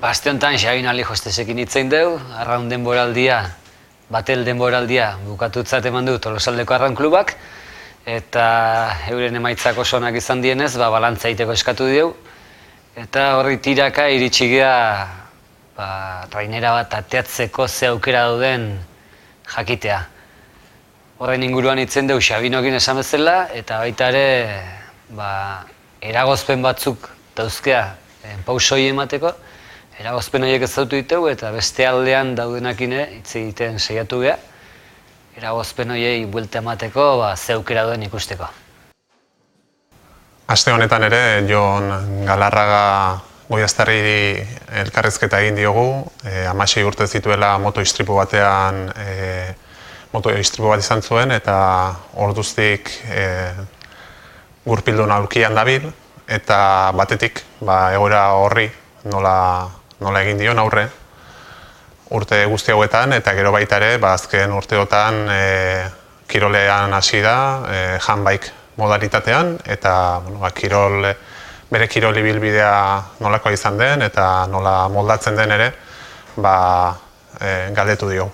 Aste honetan Xabin Alejostesekin hitzein deu, arraun denboraldia, batel denboraldia bukatutzat eman du Tolosaldeko Arraun Klubak, eta euren emaitzak oso onak izan dienez, balantza egiteko eskatu dieu, eta horri tiraka iritsi gea trainera bat ateatzeko ze aukera dauden jakitea. Horren inguruan hitzen deu Xabinokin esan bezala, eta baita ere eragozpen batzuk dauzkea pausoi emateko, eragozpen horiek ezautu ditugu eta beste aldean daudenakine hitz egiten saiatu geha, eragozpen horiei buelta emateko ze aukera duen ikusteko. Aste honetan ere, Jon Galarraga Goiaztarri elkarrizketa egin diogu, 16 urte zituela moto-istripu batean moto-istripu bat izan zuen eta orduztik gurpildun aurkian dabil eta batetik egoera horri nola egin dion aurre urte guzti hauetan eta gero baita ere azken urteotan kirolean hasi da handbike modalitatean eta bere kirol ibilbidea nolakoa izan den eta nola moldatzen den ere galdetu dio.